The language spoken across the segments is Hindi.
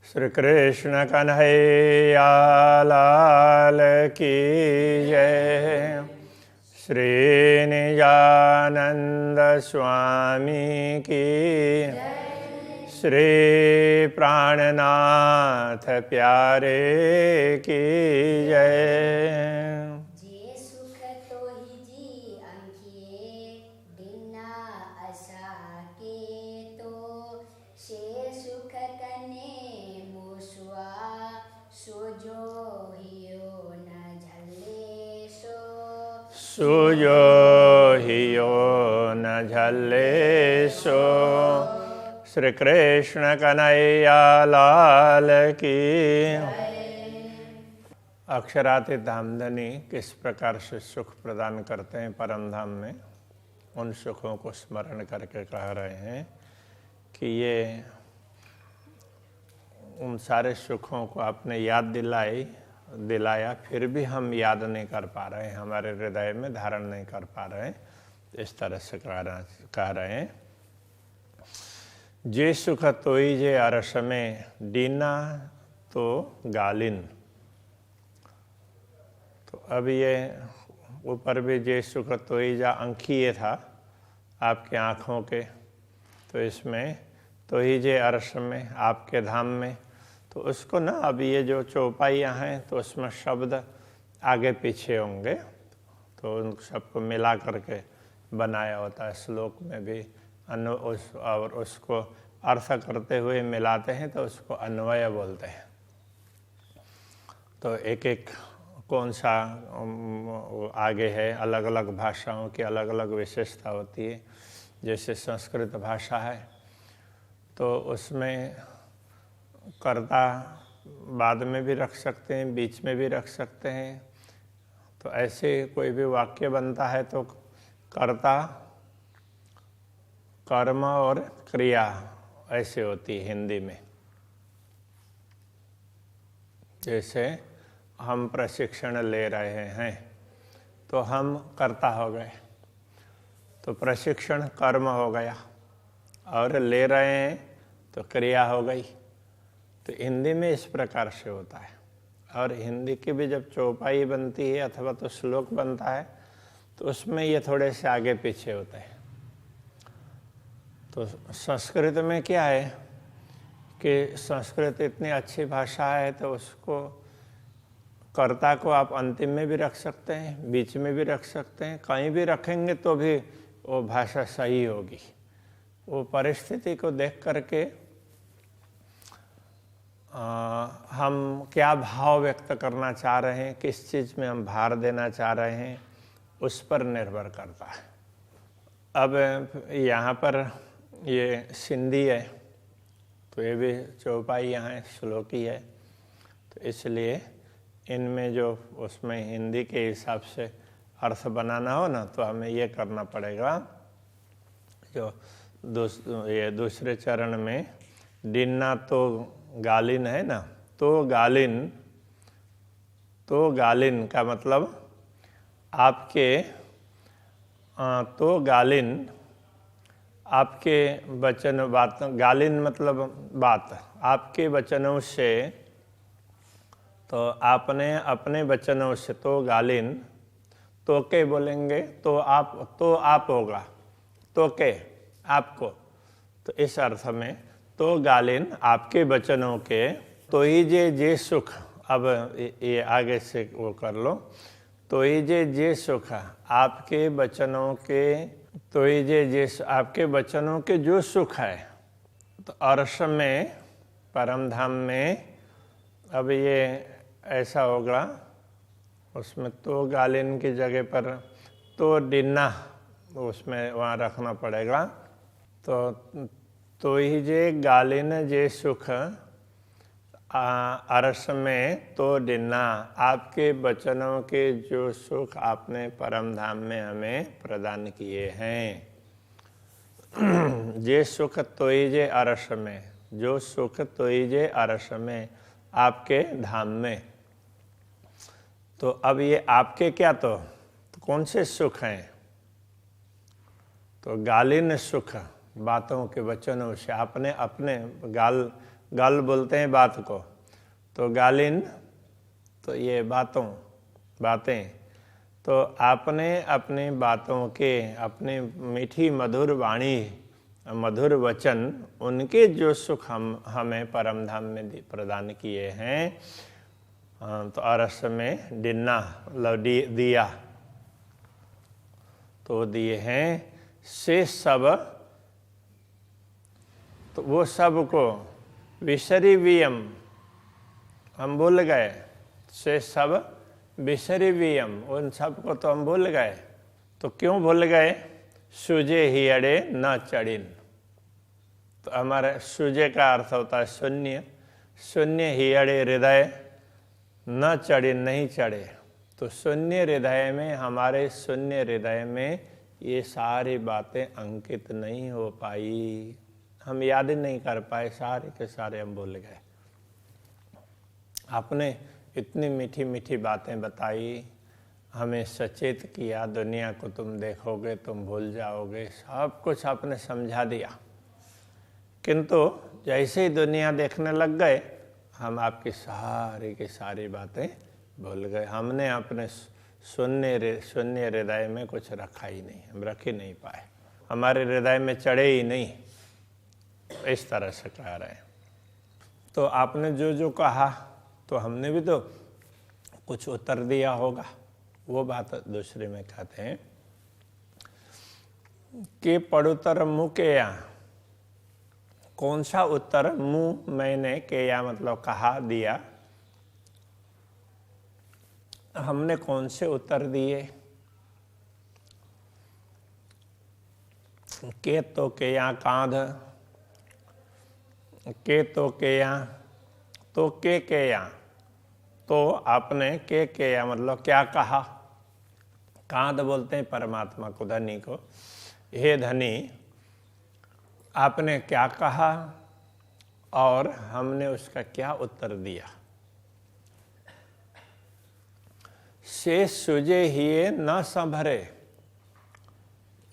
श्री कृष्ण कन्हैया लाल की जय। श्री निजानंद स्वामी की श्री प्राणनाथ प्यारे की जय। जे सुख तो ही जी अंकिये बिना आशा के तो शे सुख कने मुसुआ सुजो हियो न झले सुजो हियो न झल्ले सो। श्री कृष्ण कन्हैया लाल की। अक्षरातीत धामधनी किस प्रकार से सुख प्रदान करते हैं परम धाम में, उन सुखों को स्मरण करके कह रहे हैं कि ये उन सारे सुखों को आपने याद दिलाया, फिर भी हम याद नहीं कर पा रहे हैं, हमारे हृदय में धारण नहीं कर पा रहे हैं। इस तरह से कह रहे हैं, जे सुख तोई जे अरस में दीना तो गालिन। तो अब ये ऊपर भी जे सुख तोई जा अंकिये था आपके आँखों के, तो इसमें तो ही जे अरस में आपके धाम में, तो उसको ना अब ये जो चौपाइयाँ हैं तो उसमें शब्द आगे पीछे होंगे, तो उन सबको मिला करके बनाया होता है। श्लोक में भी और उसको अर्थ करते हुए मिलाते हैं तो उसको अन्वय बोलते हैं। तो एक एक कौन सा आगे है, अलग अलग भाषाओं की अलग अलग विशेषता होती है। जैसे संस्कृत भाषा है तो उसमें कर्ता बाद में भी रख सकते हैं, बीच में भी रख सकते हैं। तो ऐसे कोई भी वाक्य बनता है तो कर्ता, कर्म और क्रिया ऐसे होती है हिंदी में। जैसे हम प्रशिक्षण ले रहे हैं तो हम कर्ता हो गए, तो प्रशिक्षण कर्म हो गया, और ले रहे हैं तो क्रिया हो गई। तो हिंदी में इस प्रकार से होता है। और हिंदी की भी जब चौपाई बनती है अथवा तो श्लोक बनता है तो उसमें ये थोड़े से आगे पीछे होते हैं। तो संस्कृत में क्या है कि संस्कृत इतनी अच्छी भाषा है तो उसको कर्ता को आप अंतिम में भी रख सकते हैं, बीच में भी रख सकते हैं, कहीं भी रखेंगे तो भी वो भाषा सही होगी। वो परिस्थिति को देख करके हम क्या भाव व्यक्त करना चाह रहे हैं, किस चीज़ में हम भार देना चाह रहे हैं, उस पर निर्भर करता है। अब यहाँ पर ये सिंधी है तो ये भी चौपाई यहाँ है, श्लोकी है, तो इसलिए इनमें जो उसमें हिंदी के हिसाब से अर्थ बनाना हो ना, तो हमें ये करना पड़ेगा। जो ये दूसरे चरण में दिन्ना तो गालिन है ना, तो गालिन का मतलब आपके तो गालिन आपके वचन बात, गालिन मतलब बात, आपके वचनों से, तो आपने अपने वचनों से, तो गालिन तो के बोलेंगे तो आप होगा, तो के आपको, तो इस अर्थ में तो गालिन आपके वचनों के, तो ही जे सुख। अब ये आगे से वो कर लो, तो ही जे सुख आपके वचनों के, तो ही जे आपके वचनों के जो सुख है, तो अर्श में परम धाम में। अब ये ऐसा होगा, उसमें तो गालिन की जगह पर तो डिन्ना उसमें वहाँ रखना पड़ेगा। तो ही जे गालिन जे सुख अरस में तो डिन्ना, आपके वचनों के जो सुख आपने परम धाम में हमें प्रदान किए हैं। जे सुख तो ही जे अरस में, जो सुख तो ही जे अरस में आपके धाम में। तो अब ये आपके क्या, तो कौन से सुख हैं? तो गालिन सुख, बातों के वचनों से आपने अपने गल बोलते हैं बात को, तो गालिन तो ये बातें। तो आपने अपनी बातों के, अपनी मीठी मधुर वाणी, मधुर वचन, उनके जो सुख हमें परम धाम में प्रदान किए हैं, तो अरस में डिन्ना मतलब दिया, तो दिए हैं से सब, तो वो सब को विसरी वियम, हम भूल गए, से सब विसरी वियम, उन सब को तो हम भूल गए। तो क्यों भूल गए? सूजे ही अड़े न चढ़िन। तो हमारे सूजे का अर्थ होता है शून्य, शून्य ही अड़े हृदय, न चढ़िन नहीं चढ़े। तो शून्य हृदय में, हमारे शून्य हृदय में ये सारी बातें अंकित नहीं हो पाई, हम याद नहीं कर पाए, सारे के सारे हम भूल गए। आपने इतनी मीठी मीठी बातें बताई, हमें सचेत किया, दुनिया को तुम देखोगे तुम भूल जाओगे, सब कुछ आपने समझा दिया। किंतु जैसे ही दुनिया देखने लग गए, हम आपकी सारी की सारी बातें भूल गए। हमने अपने शून्य हृदय में कुछ रखा ही नहीं, हम रख ही नहीं पाए, हमारे हृदय में चढ़े ही नहीं, इस तरह से कह रहे हैं। तो आपने जो जो कहा, तो हमने भी तो कुछ उत्तर दिया होगा। वो बात दूसरे में कहते हैं कि पड़ुतर मुँह के या, कौन सा उत्तर मुँह मैंने के या मतलब कहा दिया, हमने कौन से उत्तर दिए? के तो के या कांध, के तो के या, तो के या, तो आपने के या मतलब क्या कहा? कांध बोलते हैं परमात्मा को, धनी को। हे धनी, आपने क्या कहा और हमने उसका क्या उत्तर दिया? से सुजे हिये न संभरे,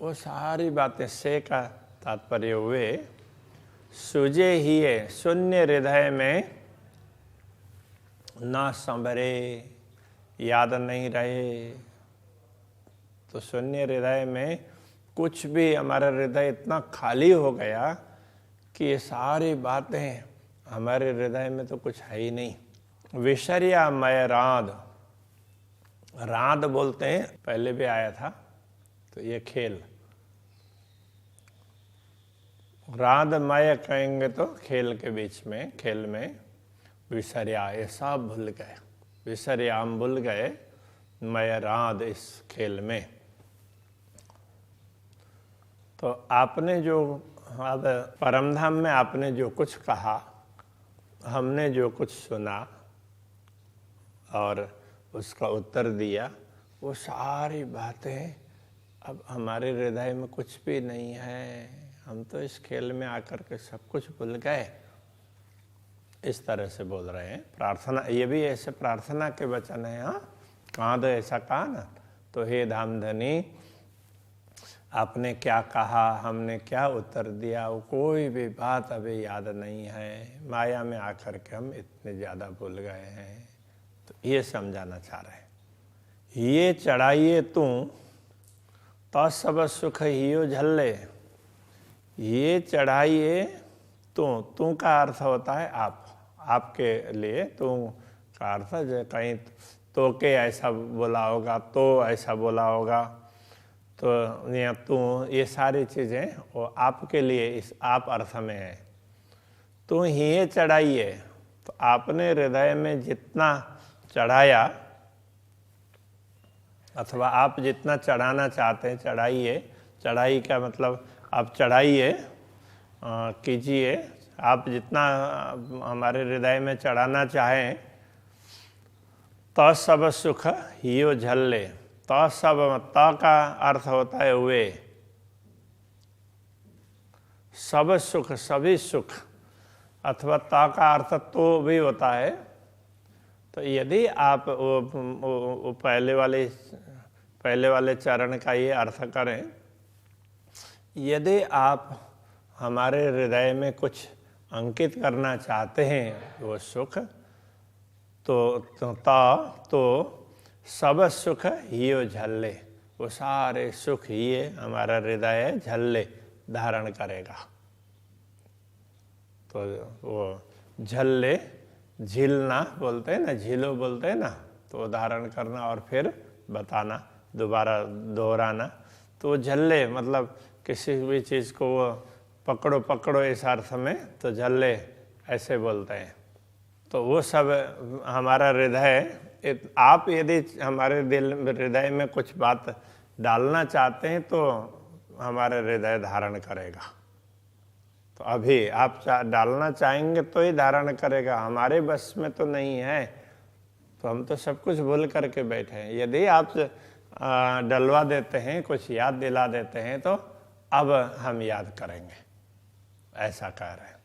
वो सारी बातें, से का तात्पर्य हुए सुजे हिये, शून्य हृदय में, न संभरे, याद नहीं रहे। तो शून्य हृदय में कुछ भी, हमारा हृदय इतना खाली हो गया कि ये सारी बातें हमारे हृदय में तो कुछ है ही नहीं। विषर्या मय राध, राध बोलते हैं, पहले भी आया था, तो ये खेल, राधमय कहेंगे तो खेल के बीच में, खेल में विसर्या, ये सब भूल गए, विसर्या हम भूल गए, मय राध इस खेल में। तो आपने जो, अब परमधाम में आपने जो कुछ कहा, हमने जो कुछ सुना और उसका उत्तर दिया, वो सारी बातें अब हमारे हृदय में कुछ भी नहीं है। हम तो इस खेल में आकर के सब कुछ भूल गए, इस तरह से बोल रहे हैं। प्रार्थना, ये भी ऐसे प्रार्थना के वचन है। हाँ, कांध ऐसा कहा ना, तो हे धामधनी, आपने क्या कहा, हमने क्या उत्तर दिया, वो कोई भी बात अभी याद नहीं है। माया में आकर के हम इतने ज़्यादा भूल गए हैं। तो ये समझाना चाह रहे हैं। ये चढ़ाइए तू तो सब सुख हियो झल्ले, ये चढ़ाइए तू का अर्थ होता है आप, आपके लिए तू का अर्थ जो कहीं तो के ऐसा बोला होगा, तो ऐसा बोला होगा, तो या तू, ये सारी चीज़ें वो आपके लिए इस आप अर्थ में है। तू ही चढ़ाइए, तो आपने हृदय में जितना चढ़ाया, अथवा आप जितना चढ़ाना चाहते हैं चढ़ाइए। चढ़ाई का मतलब आप चढ़ाइए, कीजिए, आप जितना हमारे हृदय में चढ़ाना चाहें। तो सब सुख हियो झल्ले, तो सब, त का अर्थ होता है वे, सब सुख, सभी सुख, अथवा त का अर्थ तो भी होता है। तो यदि आप वो पहले वाले चरण का ये अर्थ करें, यदि आप हमारे हृदय में कुछ अंकित करना चाहते हैं वो सुख, तो सब सुख हियो झल्ले, वो सारे सुख ये हमारा हृदय झल्ले धारण करेगा। तो वो झल्ले, झीलना बोलते हैं ना, झीलो बोलते हैं ना, तो धारण करना और फिर बताना, दोबारा दोहराना। तो झल्ले मतलब किसी भी चीज़ को वो पकड़ो पकड़ो इस अर्थ में, तो झल्ले ऐसे बोलते हैं। तो वो सब हमारा हृदय, आप यदि हमारे दिल हृदय में कुछ बात डालना चाहते हैं तो हमारा हृदय धारण करेगा। तो अभी आप डालना चाहेंगे तो ही धारण करेगा, हमारे बस में तो नहीं है। तो हम तो सब कुछ भूल करके बैठे हैं। यदि आप डलवा देते हैं, कुछ याद दिला देते हैं, तो अब हम याद करेंगे, ऐसा कह रहे हैं।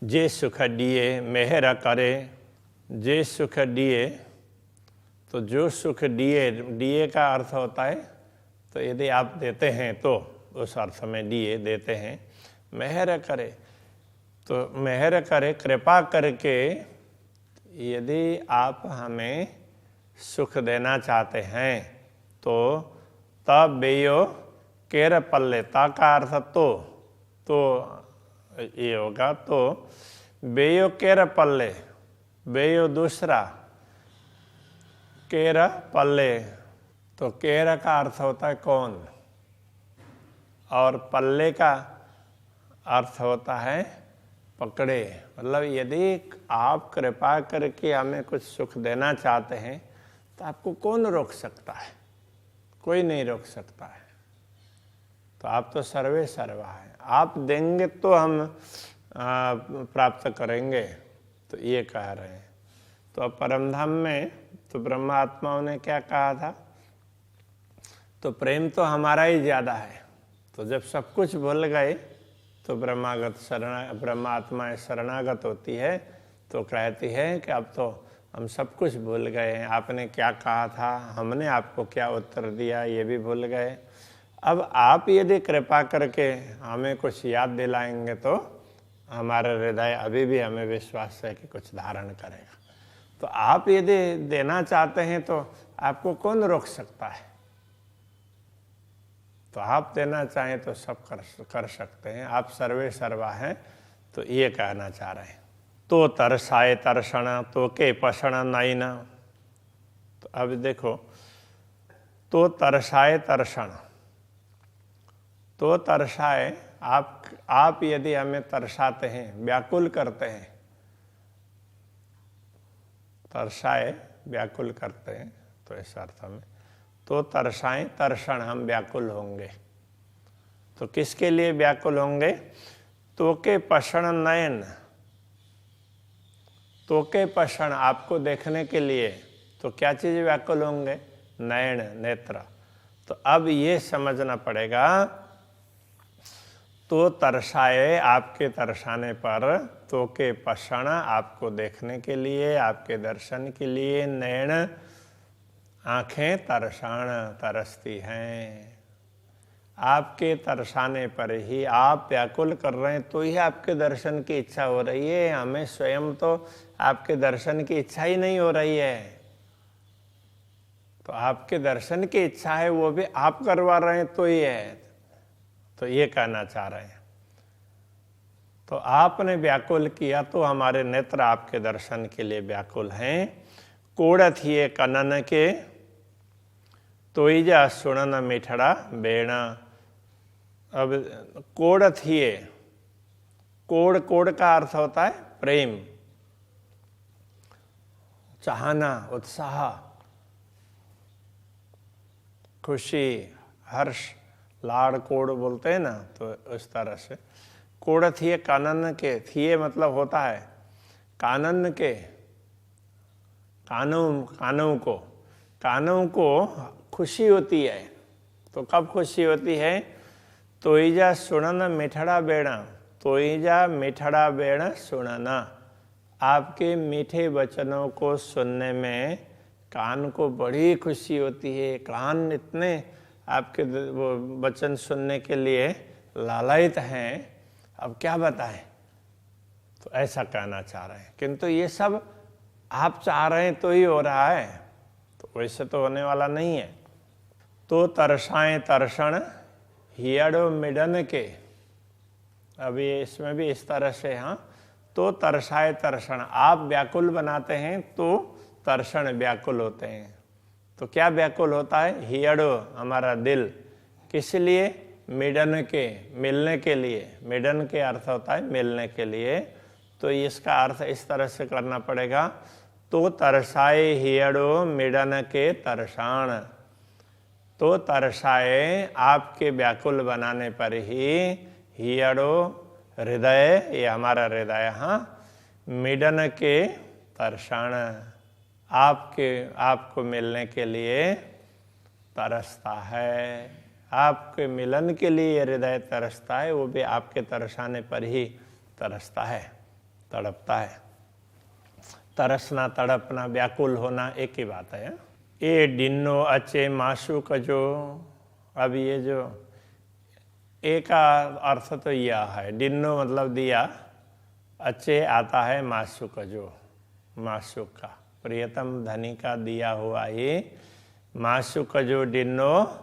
जे सुख दिए मेहर करे, जे सुख दिए, तो जो सुख दिए, दिए का अर्थ होता है, तो यदि आप देते हैं तो उस अर्थ में दिए देते हैं। मेहर करे, तो मेहर करे कृपा करके, यदि आप हमें सुख देना चाहते हैं तो तब बेयो केर पल्ले, ता का अर्थ तो ये होगा, तो बेयो केर पल्ले, बेयो दूसरा, केर पल्ले, तो केर का अर्थ होता है कौन, और पल्ले का अर्थ होता है पकड़े। मतलब यदि आप कृपा करके हमें कुछ सुख देना चाहते हैं तो आपको कौन रोक सकता है, कोई नहीं रोक सकता है। तो आप तो सर्वे सर्वा है, आप देंगे तो हम प्राप्त करेंगे, तो ये कह रहे हैं। तो अब परमधाम में तो ब्रह्मात्माओं ने क्या कहा था, तो प्रेम तो हमारा ही ज़्यादा है। तो जब सब कुछ भूल गए तो ब्रह्मात्मा शरणागत होती है, तो कहती है कि अब तो हम सब कुछ भूल गए हैं, आपने क्या कहा था, हमने आपको क्या उत्तर दिया, ये भी भूल गए। अब आप यदि कृपा करके हमें कुछ याद दिलाएंगे तो हमारा हृदय अभी भी हमें विश्वास है कि कुछ धारण करेगा। तो आप यदि देना चाहते हैं तो आपको कौन रोक सकता है। तो आप देना चाहें तो सब कर सकते हैं, आप सर्वे सर्वा हैं। तो ये कहना चाह रहे हैं। तो तरसाए तरसण तो के पसण नाइन। तो अब देखो, तो तरसाए तरसण, तो तरसाए, आप यदि हमें तरसाते हैं, व्याकुल करते हैं, तरसाए व्याकुल करते हैं, तो इस अर्थ में तो तरसाएं तरसण, हम व्याकुल होंगे। तो किसके लिए व्याकुल होंगे, तो के पसण नयन, तो के पसण आपको देखने के लिए। तो क्या चीज व्याकुल होंगे, नयन नेत्र। तो अब ये समझना पड़ेगा, तो तरसाए आपके तरसाने पर, तो के पसण आपको देखने के लिए, आपके दर्शन के लिए, नयन आंखें तरसाण तरसती हैं। आपके तरसाने पर ही आप व्याकुल कर रहे हैं, तो ही आपके दर्शन की इच्छा हो रही है। हमें स्वयं तो आपके दर्शन की इच्छा ही नहीं हो रही है। तो आपके दर्शन की इच्छा है, वो भी आप करवा रहे हैं, तो ये है। तो ये कहना चाह रहे हैं, तो आपने व्याकुल किया तो हमारे नेत्र आपके दर्शन के लिए व्याकुल हैं। कोड़त ही कनन के, तो जा सुनन मिठड़ा बेणा। अब कोड़त ही, कोड़, कोड़ का अर्थ होता है प्रेम, चाहना, उत्साह, खुशी, हर्ष, लाड़ कोड़ बोलते हैं ना, तो इस तरह से कोड़ थिए कानन के, थिए मतलब होता है कानन के, कानों को खुशी होती है। तो कब खुशी होती है, तो ईजा सुनना मिठड़ा बेड़ा, तो ईजा मिठड़ा बेड़ा सुनना, आपके मीठे वचनों को सुनने में कान को बड़ी खुशी होती है। कान इतने आपके वो वचन सुनने के लिए लालायित हैं। अब क्या बताएं। तो ऐसा कहना चाह रहे हैं, किंतु ये सब आप चाह रहे हैं तो ही हो रहा है, तो वैसे तो होने वाला नहीं है। तो तरसाएं तरसण हियड़ो मिडन के, अभी इसमें भी इस तरह से, हाँ, तो तरसाए तरसण, आप व्याकुल बनाते हैं तो तरसण व्याकुल होते हैं। तो क्या व्याकुल होता है? हियड़ो हमारा दिल, किस लिए? मिडन के, मिलने के लिए। मिडन के अर्थ होता है मिलने के लिए, तो इसका अर्थ इस तरह से करना पड़ेगा, तो तरसाए हियड़ो मिडन के तरसाण। तो तरसाए आपके व्याकुल बनाने पर ही, हियड़ो हृदय, ये हमारा हृदय, हाँ, मिडन के तरसाण, आपको मिलने के लिए तरसता है। आपके मिलन के लिए हृदय तरसता है, वो भी आपके तरसाने पर ही तरसता है, तड़पता है। तरसना, तड़पना, व्याकुल होना एक ही बात है। ए डिन्नो अचे माशुक जो, अब ये जो ए का अर्थ तो यह है, डिन्नो मतलब दिया, अचे आता है माशुक जो, माशुक का, प्रियतम धनी का दिया हुआ ये माशुक जो डिन्नो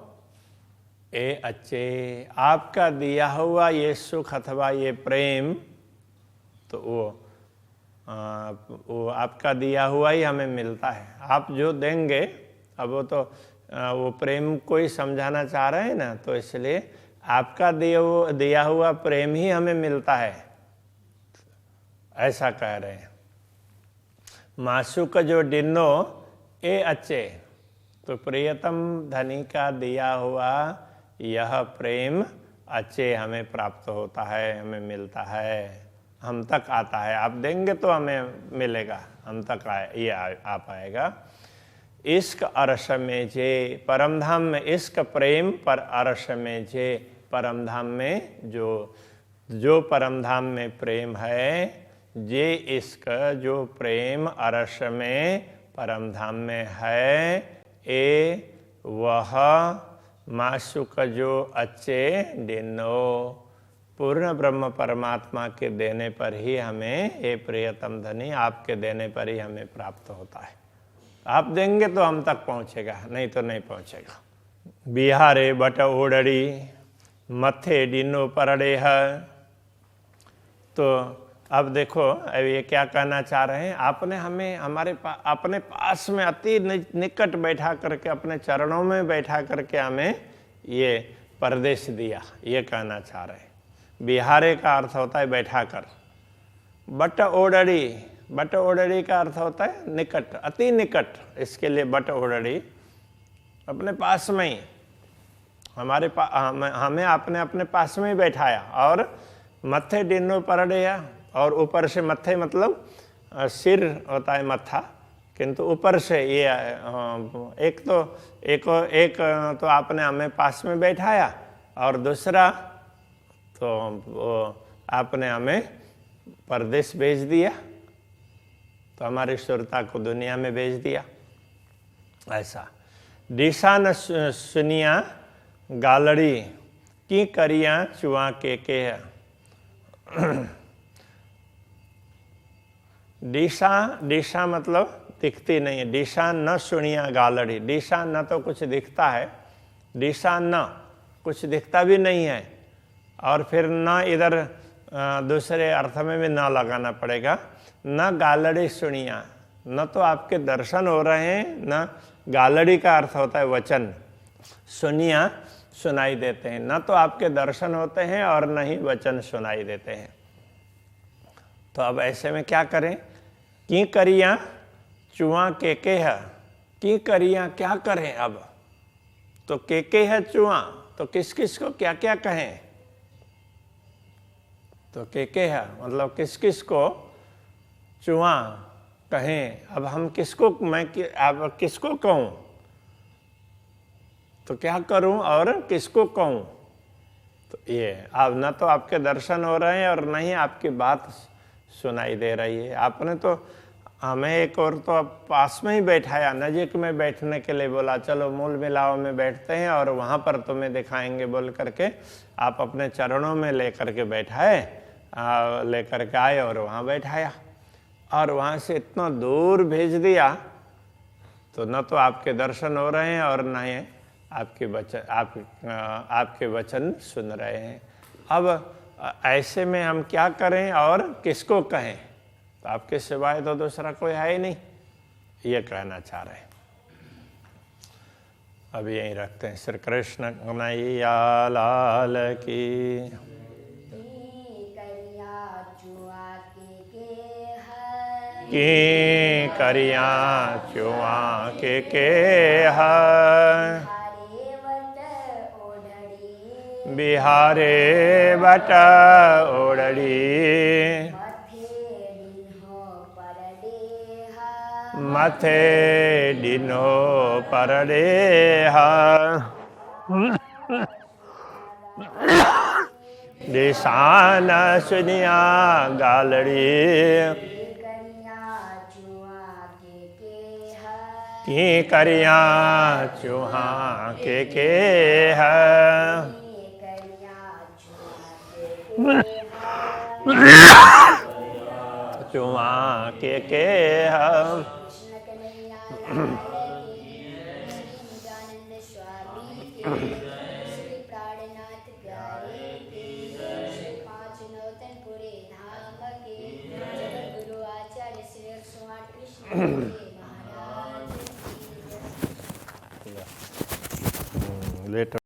ए अचे, आपका दिया हुआ ये सुख अथवा ये प्रेम, तो वो आपका दिया हुआ ही हमें मिलता है। आप जो देंगे, अब वो तो वो प्रेम को ही समझाना चाह रहे हैं ना, तो इसलिए आपका दिया हुआ प्रेम ही हमें मिलता है, ऐसा कह रहे हैं। माशुक जो डिन्नो ए अचे, तो प्रियतम धनी का दिया हुआ यह प्रेम अचे हमें प्राप्त होता है, हमें मिलता है, हम तक आता है। आप देंगे तो हमें मिलेगा, हम तक ये आ पाएगा। इश्क अरस में जे, परमधाम में इश्क प्रेम पर अरस में जे, परमधाम में जो परमधाम में प्रेम है, जे इश्क जो प्रेम अरस में परमधाम में है, ए वह माशुक जो अचे डिन्नो, पूर्ण ब्रह्म परमात्मा के देने पर ही हमें, हे प्रियतम धनी, आपके देने पर ही हमें प्राप्त होता है। आप देंगे तो हम तक पहुंचेगा, नहीं तो नहीं पहुंचेगा। बिहारे बट ओडड़ी मथे डिनो परड़े है। तो अब देखो, अब ये क्या कहना चाह रहे हैं, आपने हमें अपने पास में अति निकट बैठा करके, अपने चरणों में बैठा करके हमें ये परदेश दिया, ये कहना चाह रहे हैं। बिहारे का अर्थ होता है बैठा कर, बट ओडड़ी, बट ओडड़ी का अर्थ होता है निकट, अति निकट, इसके लिए बट ओडड़ी, अपने पास में ही, हमें आपने अपने पास में ही बैठाया, और मत्थे डिन्नो परड़े, और ऊपर से मत्थे मतलब सिर होता है मत्था, किंतु ऊपर से ये एक तो आपने हमें पास में बैठाया, और दूसरा तो आपने हमें परदेश भेज दिया, तो हमारी सुरता को दुनिया में भेज दिया। ऐसा दिशा न सुनिया गालड़ी की करिया चुआ के है। दिशा मतलब दिखती नहीं है, दिशा न सुनिया गालड़ी, दिशा न तो कुछ दिखता है, दिशा न कुछ दिखता भी नहीं है, और फिर न इधर दूसरे अर्थ में भी न लगाना पड़ेगा, न गालड़ी सुनिया, न तो आपके दर्शन हो रहे हैं, न गालड़ी का अर्थ होता है वचन, सुनिया सुनाई देते हैं, न तो आपके दर्शन होते हैं और न ही वचन सुनाई देते हैं। तो अब ऐसे में क्या करें? की करिया चुआ के है, की करिया क्या करें अब? तो के है चुआ, तो किस किस को क्या क्या कहें? तो के है मतलब किस किस को चुआ कहें। अब हम किसको, अब किसको कहूँ, तो क्या करूं और किसको कहूं? तो ये अब न तो आपके दर्शन हो रहे हैं और न ही आपकी बात सुनाई दे रही है। आपने तो हमें एक और तो पास में ही बैठाया, नजीक में बैठने के लिए बोला, चलो मूल मिलाव में बैठते हैं और वहाँ पर तुम्हें दिखाएंगे बोल करके आप अपने चरणों में ले करके बैठाए, लेकर के आए और वहाँ बैठाया, और वहाँ से इतना दूर भेज दिया तो न तो आपके दर्शन हो रहे हैं और न ही आपके वचन सुन रहे हैं। अब ऐसे में हम क्या करें और किसको कहें? तो आपके सिवाय तो दूसरा कोई है ही नहीं, ये कहना चाह रहे हैं। अब यहीं रखते हैं। श्री कृष्ण कन्हैया लाल की। की करिया चुआ के है बिहारे बट ओढ़ी मथे डिनो परडेहा दिशान सुनिया गालड़ी की करिया चूहा के है चुआ के हम लेटर